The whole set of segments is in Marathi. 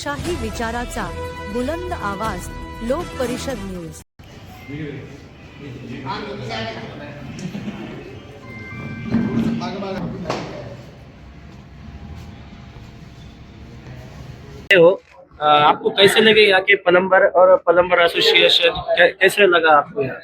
लोकशाही विचाराचा बुलंद आवाज, लोक परिषद न्यूज। हो आपको कैसे लगे यहाँ के प्लम्बर और प्लम्बर एसोसिएशन, कैसे लगा आपको यहाँ?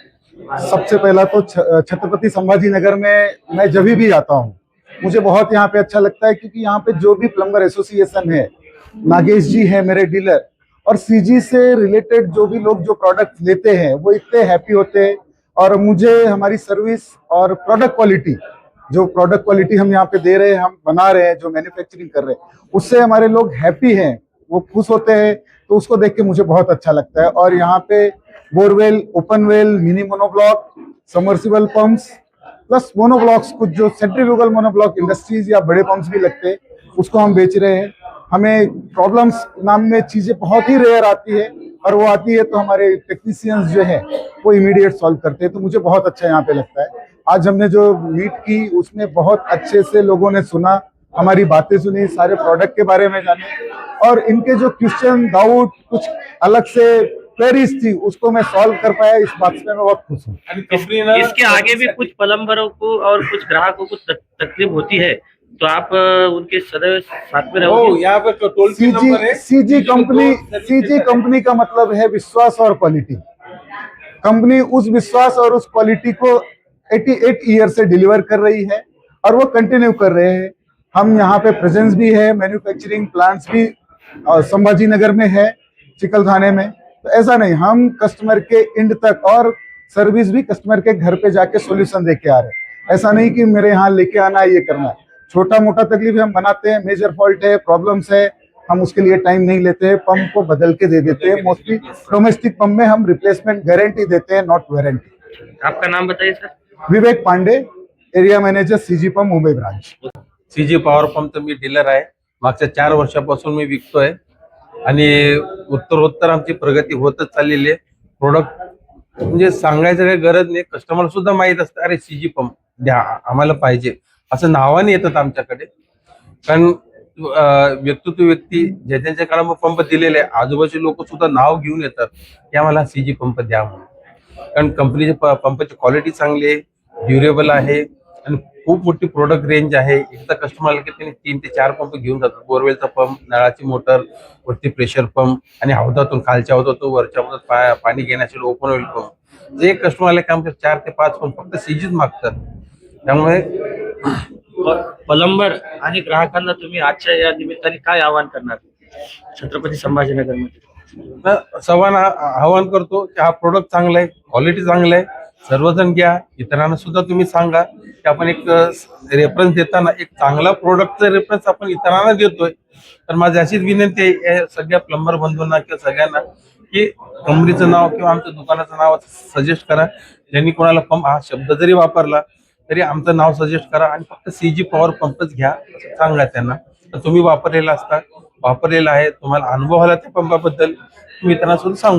सबसे पहला तो छत्रपति संभाजी नगर में मैं जब भी आता हूँ मुझे बहुत यहाँ पे अच्छा लगता है, क्योंकि यहाँ पे जो भी प्लम्बर एसोसिएशन है, नागेश जी है मेरे डीलर, और सीजी से रिलेटेड जो भी लोग जो प्रोडक्ट लेते हैं वो इतने हैप्पी होते हैं। और मुझे हमारी सर्विस और प्रोडक्ट क्वालिटी हम यहाँ पे दे रहे हैं, हम बना रहे हैं, जो मैन्युफैक्चरिंग कर रहे हैं, उससे हमारे लोग हैप्पी हैं, वो खुश होते हैं। तो उसको देख के मुझे बहुत अच्छा लगता है। और यहाँ पे borewell, open well, mini monoblock, submersible pumps plus monoblocks, कुछ जो सेंट्रीफ्यूगल मोनोब्लॉक इंडस्ट्रीज या बड़े पंप्स भी लगते हैं, उसको हम बेच रहे हैं। हमें प्रॉब्लम्स नाम में चीजें बहुत ही रेयर आती है, और वो आती है तो हमारे टेक्नीशियंस जो है वो इमीडिएट सॉल्व करते हैं। तो मुझे बहुत अच्छा यहाँ पे लगता है। आज हमने जो मीट की उसमें बहुत अच्छे से लोगों ने सुना, हमारी बातें सुनी, सारे प्रोडक्ट के बारे में जाने, और इनके जो क्वेश्चन, डाउट, कुछ अलग से क्वेरीज थी, उसको मैं सॉल्व कर पाया। इस बात से मैं बहुत खुश हूँ। इसके आगे भी कुछ प्लम्बरों को और कुछ ग्राहकों को तकलीफ होती है, तो आप उनके सदैव साथ में रहोगे। यहाँ पे टोल फ्री नंबर है। सीजी कंपनी का मतलब है विश्वास और क्वालिटी। कंपनी उस विश्वास और उस क्वालिटी को 88 ईयर से डिलीवर कर रही है, और वो कंटिन्यू कर रहे हैं। हम यहाँ पे प्रेजेंस भी है, मैन्युफैक्चरिंग प्लांट्स भी संभाजी नगर में है, चिकल थाने में। तो ऐसा नहीं, हम कस्टमर के एंड तक, और सर्विस भी कस्टमर के घर पे जाके सॉल्यूशन दे के आ रहे हैं। ऐसा नहीं कि मेरे यहाँ लेके आना है, ये करना है। छोटा मोटा तकलीफ हम बनाते हैं, मेजर फॉल्ट है, प्रॉब्लम्स है, हम उसके लिए टाइम नहीं लेते हैं, पंप को बदल के दे देते हैं। मोस्टली डोमेस्टिक पंप में हम रिप्लेसमेंट गारंटी देते हैं, नॉट वारंटी। आपका नाम बताइए sir. Vivek Pandey, area manager, CG pump, Mumbai branch. CG power pump मी डीलर आहे। मागच्या 4 वर्षापासून मी विकतोय आणि उत्तरोत्तर आमची प्रगती होतच चाललेली आहे। प्रोडक्ट म्हणजे सांगायचं काही गरज नाही, कस्टमर सुद्धा माहित असतं, अरे सीजी पंप द्या आम्हाला पाहिजे, असं नावाने येतात आमच्याकडे। कारण व्यक्ती ज्यांच्या काळामध्ये पंप दिलेले आहे, आजूबाजूचे लोक सुद्धा नाव घेऊन येतात की आम्हाला सीजी पंप द्या म्हणून। कारण कंपनीचे पंपाची क्वालिटी चांगली आहे, ड्युरेबल आहे, आणि खूप मोठी प्रोडक्ट रेंज आहे। एकदा कस्टमर आले की त्यांनी 3 ते 4 पंप घेऊन जातात। बोरवेलचा पंप, नळाची मोटर, वरती प्रेशर पंप, आणि हौदातून, खालच्या हौदातून वरच्या हौदात पाणी घेण्यासाठी ओपन वेल पंप। जे कस्टमर आले काम 4 ते 5 पंप फक्त सीजीच मागतात। त्यामुळे प्लम्बर आणि ग्राहकांना तुम्ही आजच्या या निमित्ताने काय आवाहन करणार छत्रपती संभाजीनगर मध्ये? आवाहन करतो की हा प्रोडक्ट चांगला आहे, क्वालिटी चांगलं आहे, सर्वजण घ्या, इतरांना सुद्धा तुम्ही सांगा की आपण एक रेफरन्स देताना एक चांगला प्रोडक्टचा रेफरन्स आपण इतरांना देतोय। तर माझी अशीच विनंती आहे सगळ्या प्लंबर बंधूंना किंवा सगळ्यांना की कंपनीचं नाव किंवा आमच्या दुकानाचं नाव सजेस्ट करा। ज्यांनी कोणाला पंप हा शब्द जरी वापरला तरी आमचं नाव सजेस्ट करा, आणि फक्त सीजी पॉवर पंपच घ्या सांगा त्यांना। तर तुम्ही वापरलेला आहे, तुम्हाला अनुभव आला त्या पंपाबद्दल, तुम्ही इतरांना सुद्धा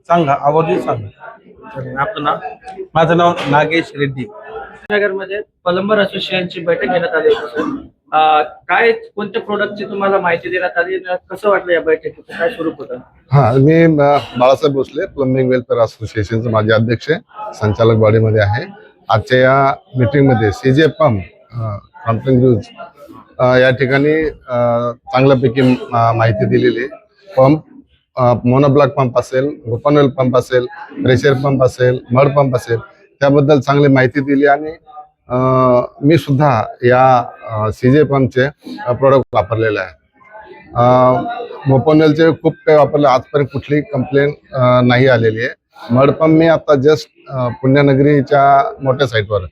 सांगा, आवर्जून सांगा। आपलं नाव? माझं नाव नागेश रेड्डी। नगर मध्ये प्लम्बर असोसिएशनची बैठक घेण्यात आली होती सर। काय कोणत्या प्रोडक्टची तुम्हाला माहिती देण्यात आली, कसं वाटलं या बैठकीचं, काय स्वरूप होतं? मी बाळासाहेब भोसले, प्लंबिंग वेलफेअर असोसिएशनचे माझे अध्यक्ष, संचालक बॉडीमध्ये आहे। आजच्या या मीटिंगमध्ये सीजे पंप कॉन्फ्रेन्स या ठिकाणी चांगल्यापैकी माहिती दिलेली आहे। पंप, मोनोब्लॉक पंप असेल, ओपन वेल पंप असेल, प्रेशर पंप असेल, मड पंप असेल, त्याबद्दल चांगली माहिती दिली। आणि मी सुद्धा या सीजे पंपचे प्रोडक्ट वापरलेले आहे। ओपन वेलचे खूप काही वापरले, आजपर्यंत कुठलीही कंप्लेंट नाही आलेली आहे। मड पंप मी आता जस्ट पुण्यनगरीच्या मोठ्या साईटवर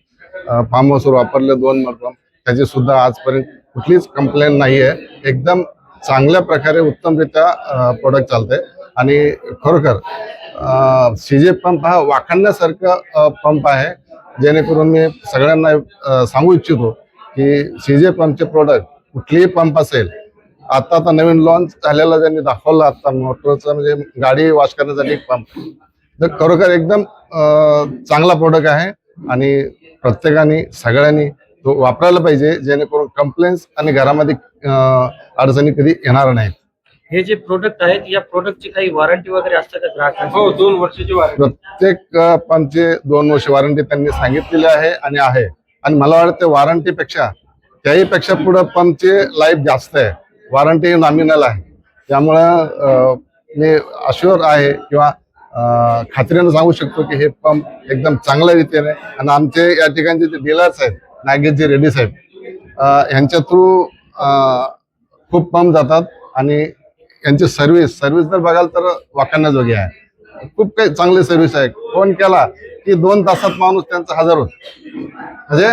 फार्म हाऊसवर वापरले 2 मड पंप, त्याची सुद्धा आजपर्यंत कुठलीच कंप्लेंट नाही आहे। एकदम चांगल्या प्रकारे उत्तमरित्या प्रोडक्ट चालतंय, आणि खरोखर सीजे पंप हा वाखाणण्यासारखा पंप आहे। जेणेकरून मी सगळ्यांना सांगू इच्छितो की सीजे पंपचे प्रोडक्ट कुठलीही पंप असेल, आता नवीन लॉन्च झालेला ज्यांनी दाखवला आता मोटरचा, म्हणजे गाडी वॉश करण्यासाठी एक पंप, तर खरोखर एकदम चांगला प्रोडक्ट आहे, आणि प्रत्येकाने सगळ्यांनी तो वापरायला पाहिजे, जेणेकरून कंप्लेंट्स आणि घरामध्ये अडचणी कधी येणार नाहीत। हे जे प्रोडक्ट आहेत या प्रोडक्टची काही वॉरंटी वगैरे असतं का ग्राहकांची? हो 2 वर्षाची वारंटी. प्रत्येक पंपची 2 वर्ष वॉरंटी त्यांनी सांगितलेली आहे आणि मला वाटतं वॉरंटीपेक्षा त्याहीपेक्षा पुढे पंपची लाईफ जास्त आहे, वॉरंटी नॉमिनल आहे. त्यामुळं मी अश्युअर आहे किंवा खात्रीनं सांगू शकतो की हे पंप एकदम चांगल्या रीतीने आणि आमचे या ठिकाणचे जे डीलर्स आहेत नागेशजी रेड्डी साहेब यांच्या थ्रू खूप पंप जातात आणि यांची सर्व्हिस जर बघाल तर वाखाणण्याजोगी आहे. खूप काही चांगली सर्व्हिस आहे. फोन केला की 2 तासात माणूस त्यांचा हजर होतो. म्हणजे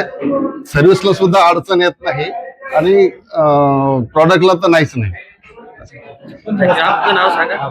सर्व्हिसला सुद्धा अडचण येत नाही आणि प्रॉडक्टला तर नाहीच नाही. आपलं नाव सांगा.